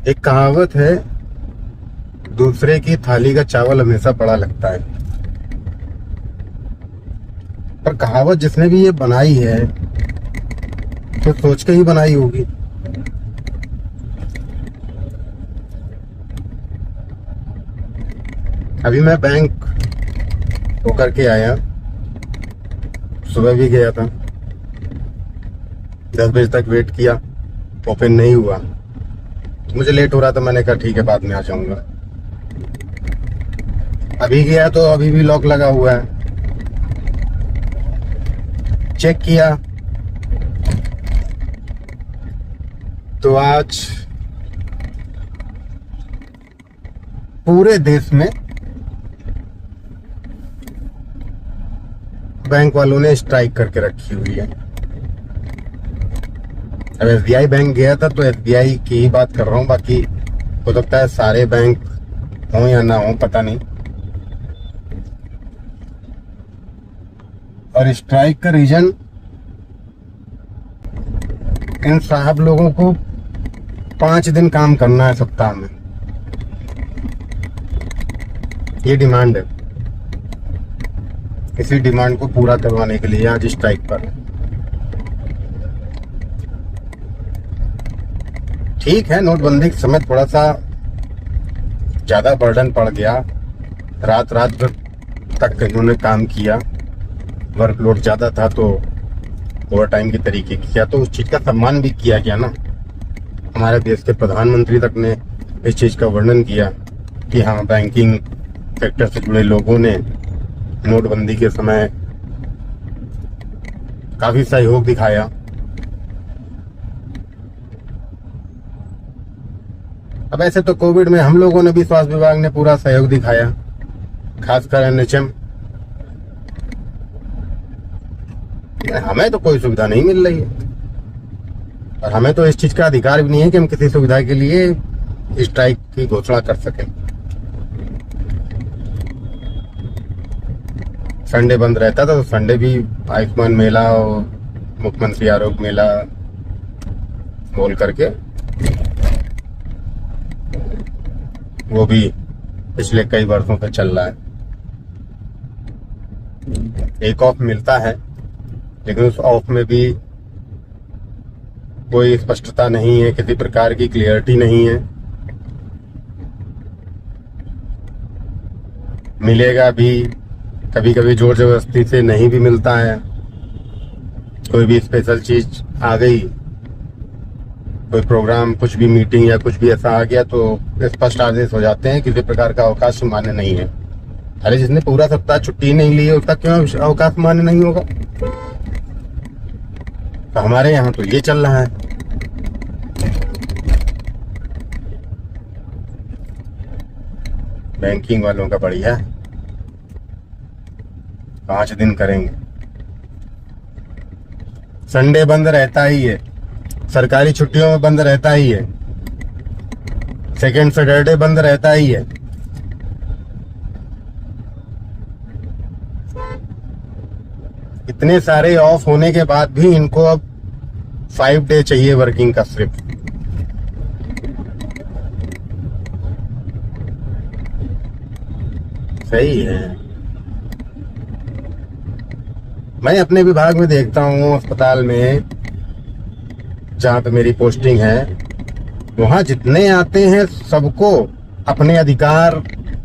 एक कहावत है, दूसरे की थाली का चावल हमेशा बड़ा लगता है। पर कहावत जिसने भी ये बनाई है तो सोच के ही बनाई होगी। अभी मैं बैंक होकर के आया, सुबह भी गया था, 10 बजे तक वेट किया, ओपन नहीं हुआ। मुझे लेट हो रहा था, मैंने कहा ठीक है बाद में आ जाऊंगा। अभी गया तो अभी भी लॉक लगा हुआ है। चेक किया तो आज पूरे देश में बैंक वालों ने स्ट्राइक करके रखी हुई है। अब एसबीआई बैंक गया था तो एसबीआई की ही बात कर रहा हूँ, बाकी हो सकता है सारे बैंक हों या ना हों, पता नहीं। और स्ट्राइक का रीजन, इन साहब लोगों को 5 दिन काम करना है सप्ताह में, ये डिमांड है। इसी डिमांड को पूरा करवाने के लिए आज स्ट्राइक पर। ठीक है, नोटबंदी के समय थोड़ा सा ज्यादा बर्डन पड़ गया, रात तक इन्होंने काम किया, वर्कलोड ज्यादा था तो ओवर टाइम के तरीके किया, तो उस चीज का सम्मान भी किया गया ना। हमारे देश के प्रधानमंत्री तक ने इस चीज का वर्णन किया कि हाँ, बैंकिंग सेक्टर से जुड़े लोगों ने नोटबंदी के समय काफी सहयोग दिखाया। अब ऐसे तो कोविड में हम लोगों ने भी, स्वास्थ्य विभाग ने पूरा सहयोग दिखाया, खासकर एनएचएम। हमें तो कोई सुविधा नहीं मिल रही है और हमें तो इस चीज का अधिकार भी नहीं है कि हम किसी सुविधा के लिए स्ट्राइक की घोषणा कर सकें। संडे बंद रहता था तो संडे भी आयुष्मान मेला और मुख्यमंत्री आरोग्य मेला बोल करके वो भी पिछले कई वर्षों से चल रहा है। एक ऑफ मिलता है लेकिन उस ऑफ में भी कोई स्पष्टता नहीं है, किसी प्रकार की क्लियरिटी नहीं है। मिलेगा भी, कभी कभी जोर जबरदस्ती से नहीं भी मिलता है। कोई भी स्पेशल चीज आ गई, कोई प्रोग्राम, कुछ भी मीटिंग या कुछ भी ऐसा आ गया तो स्पष्ट आदेश हो जाते हैं, किसी प्रकार का अवकाश मान्य नहीं है। अरे जिसने पूरा सप्ताह छुट्टी नहीं ली है उसका क्यों अवकाश मान्य नहीं होगा? तो हमारे यहाँ तो ये चल रहा है। बैंकिंग वालों का बढ़िया है, 5 दिन करेंगे। संडे बंद रहता ही है, सरकारी छुट्टियों में बंद रहता ही है, सेकेंड सैटरडे बंद रहता ही है। इतने सारे ऑफ होने के बाद भी इनको अब 5 डे चाहिए वर्किंग का सिर्फ। सही है। मैं अपने विभाग में देखता हूँ, अस्पताल में जहाँ पे मेरी पोस्टिंग है, वहाँ जितने आते हैं सबको अपने अधिकार,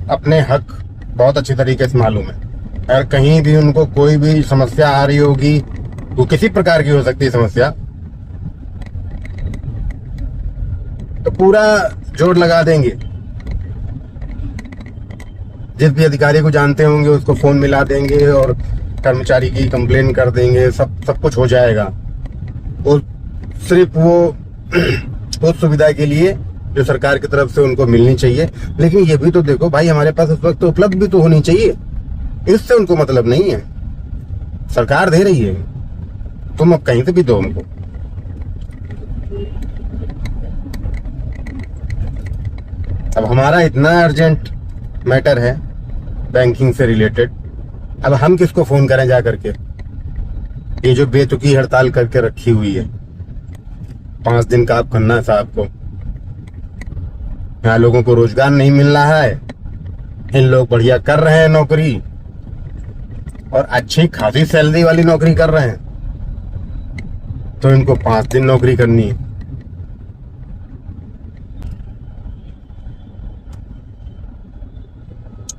अपने हक बहुत अच्छी तरीके से मालूम है। अगर कहीं भी उनको कोई भी समस्या आ रही होगी, वो किसी प्रकार की हो सकती है समस्या, तो पूरा जोर लगा देंगे। जिस भी अधिकारी को जानते होंगे उसको फोन मिला देंगे और कर्मचारी की कंप्लेन कर देंगे, सब कुछ हो जाएगा। और सिर्फ वो उस सुविधा के लिए जो सरकार की तरफ से उनको मिलनी चाहिए। लेकिन ये भी तो देखो भाई, हमारे पास उस वक्त उपलब्ध भी तो होनी चाहिए, इससे उनको मतलब नहीं है। सरकार दे रही है, तुम अब कहीं से भी दो हमको। अब हमारा इतना अर्जेंट मैटर है बैंकिंग से रिलेटेड, अब हम किसको फोन करें जा करके? ये जो बेतुकी हड़ताल करके रखी हुई है, 5 दिन का आप करना है साहब को, यहाँ लोगों को रोजगार नहीं मिल रहा है, इन लोग बढ़िया कर रहे हैं नौकरी और अच्छी खासी सैलरी वाली नौकरी कर रहे हैं, तो इनको 5 दिन नौकरी करनी है।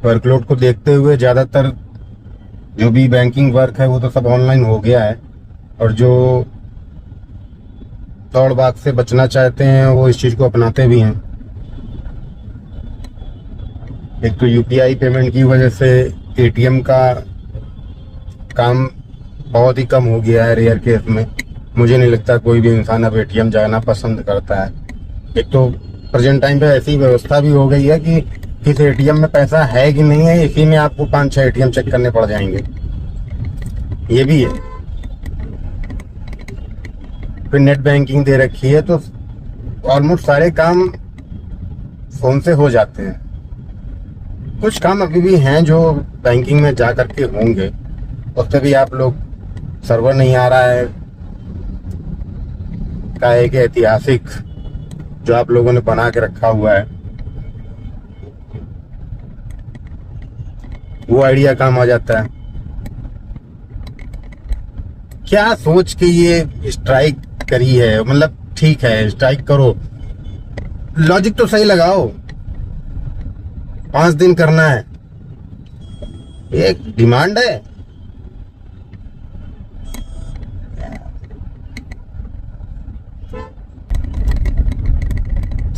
वर्कलोड को देखते हुए ज्यादातर जो भी बैंकिंग वर्क है वो तो सब ऑनलाइन हो गया है, और जो दौड़ भाग से बचना चाहते हैं वो इस चीज को अपनाते भी हैं। एक तो यूपीआई पेमेंट की वजह से एटीएम का काम बहुत ही कम हो गया है। रेयर केस में मुझे नहीं लगता कोई भी इंसान अब एटीएम जाना पसंद करता है। एक तो प्रेजेंट टाइम पे ऐसी व्यवस्था भी हो गई है कि किस एटीएम में पैसा है कि नहीं है, इसी में आपको 5-6 एटीएम चेक करने पड़ जाएंगे, ये भी है। फिर नेट बैंकिंग दे रखी है तो ऑलमोस्ट सारे काम फोन से हो जाते हैं। कुछ काम अभी भी हैं जो बैंकिंग में जा करके होंगे, उस पर भी आप लोग सर्वर नहीं आ रहा है का एक ऐतिहासिक जो आप लोगों ने बना के रखा हुआ है, वो आइडिया काम आ जाता है। क्या सोच के ये स्ट्राइक करी है, मतलब ठीक है स्ट्राइक करो, लॉजिक तो सही लगाओ। 5 दिन करना है, एक डिमांड है।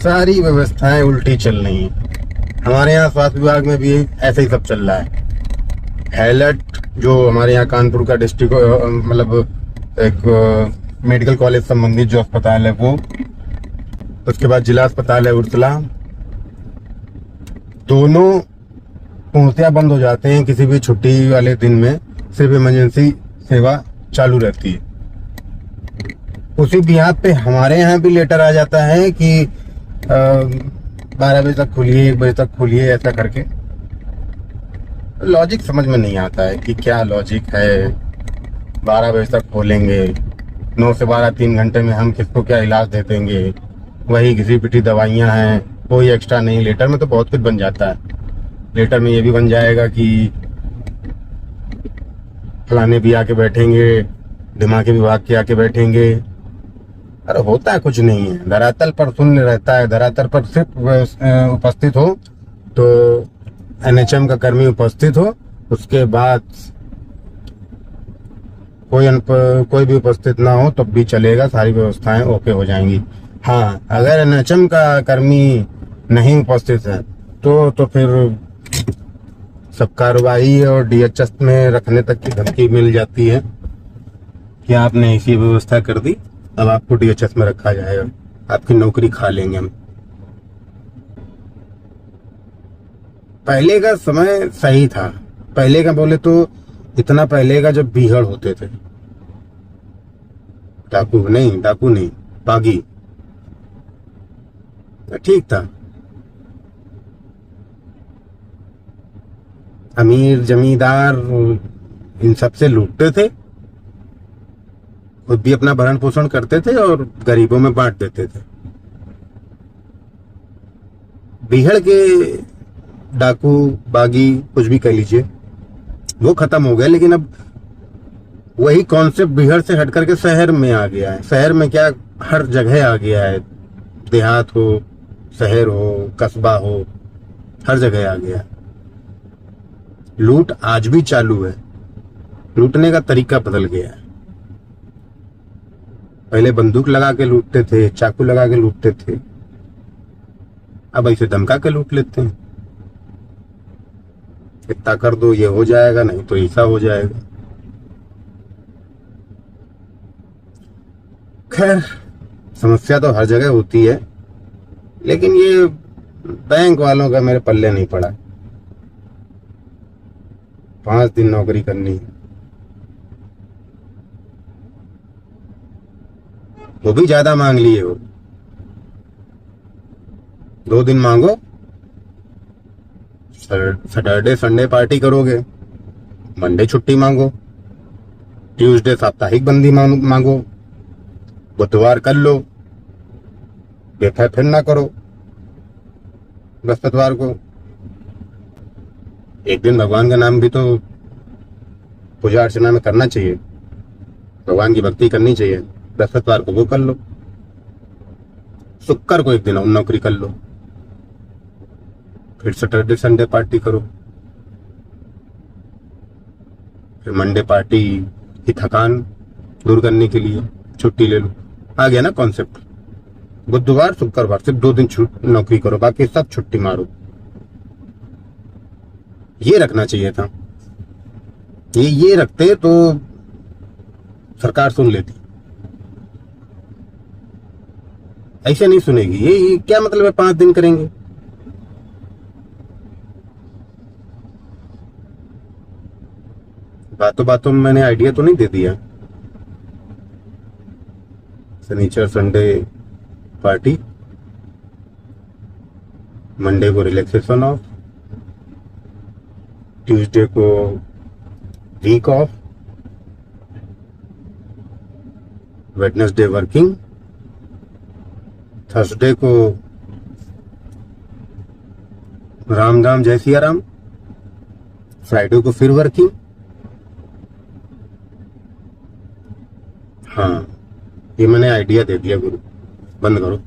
सारी व्यवस्थाएं उल्टी चल रही हैं। हमारे यहाँ स्वास्थ्य विभाग में भी ऐसे ही सब चल रहा है। हैलट जो हमारे यहाँ कानपुर का डिस्ट्रिक्ट मतलब एक मेडिकल कॉलेज संबंधित जो अस्पताल है वो, उसके बाद जिला अस्पताल है उर्सला, दोनों पूर्णतया बंद हो जाते हैं। किसी भी छुट्टी वाले दिन में सिर्फ इमरजेंसी सेवा चालू रहती है। उसी बिहार पे हमारे यहाँ भी लेटर आ जाता है कि 12 बजे तक खुलिए, 1 बजे तक खुलिए, ऐसा करके। लॉजिक समझ में नहीं आता है कि क्या लॉजिक है। 12 बजे तक खोलेंगे, 9 से 12 3 घंटे में हम किसको क्या इलाज दे देंगे, वही घिसी पिटी दवाइयाँ हैं, कोई एक्स्ट्रा नहीं। लेटर में तो बहुत कुछ बन जाता है। लेटर में ये भी बन जाएगा कि फलाने भी आके बैठेंगे, दिमागी विभाग के आके बैठेंगे। अरे होता है कुछ नहीं है, धरातल पर शून्य रहता है। धरातल पर सिर्फ उपस्थित हो तो एनएचएम का कर्मी उपस्थित हो, उसके बाद कोई भी उपस्थित ना हो तब भी चलेगा, सारी व्यवस्थाएं ओके हो जाएंगी। हाँ, अगर एनएचएम का कर्मी नहीं उपस्थित है तो फिर सब कार्रवाई और डीएचएस में रखने तक की धमकी मिल जाती है कि आपने ऐसी व्यवस्था कर दी, अब आपको डीएचएस में रखा जाएगा, आपकी नौकरी खा लेंगे हम। पहले का समय सही था। पहले का बोले तो इतना पहले का जब बीहड़ होते थे, डाकू नहीं, बागी, ठीक था। अमीर जमींदार इन सबसे लूटते थे, खुद भी अपना भरण पोषण करते थे और गरीबों में बांट देते थे। बीहड़ के डाकू बागी कुछ भी कह लीजिए वो खत्म हो गया, लेकिन अब वही कॉन्सेप्ट बीहड़ से हट करके शहर में आ गया है। शहर में क्या, हर जगह आ गया है, देहात हो, शहर हो, कस्बा हो, हर जगह आ गया। लूट आज भी चालू है, लूटने का तरीका बदल गया है। पहले बंदूक लगा के लूटते थे, चाकू लगा के लूटते थे, अब ऐसे धमका के लूट लेते हैं। इतना कर दो ये हो जाएगा, नहीं तो ऐसा हो जाएगा। खैर, समस्या तो हर जगह होती है, लेकिन ये बैंक वालों का मेरे पल्ले नहीं पड़ा। 5 दिन नौकरी करनी है, वो भी ज्यादा मांग लिए हो। 2 दिन मांगो, सैटरडे संडे पार्टी करोगे, मंडे छुट्टी मांगो, ट्यूसडे साप्ताहिक बंदी मांगो, बुधवार कर लो, बेफाय फिर ना करो। बृहस्पतिवार को एक दिन भगवान का नाम भी तो पूजा अर्चना में करना चाहिए, भगवान की भक्ति करनी चाहिए। बृहस्पतिवार को वो कर लो, शुक्र को एक दिन और नौकरी कर लो, फिर सैटरडे संडे पार्टी करो, फिर मंडे पार्टी की थकान दूर करने के लिए छुट्टी ले लो। आ गया ना कॉन्सेप्ट। बुधवार शुक्रवार सिर्फ 2 दिन नौकरी करो, बाकी सब छुट्टी मारो। ये रखना चाहिए था। ये रखते तो सरकार सुन लेती, ऐसे नहीं सुनेगी। ये क्या मतलब है 5 दिन करेंगे? बातों बातों में मैंने आइडिया तो नहीं दे दिया। शनिचर संडे पार्टी, मंडे को रिलैक्सेशन ऑफ, ट्यूसडे को week off, Wednesday working, Thursday को राम राम जय सिया राम, फ्राइडे को फिर वर्किंग। हाँ, ये मैंने आइडिया दे दिया गुरु, बंद करो।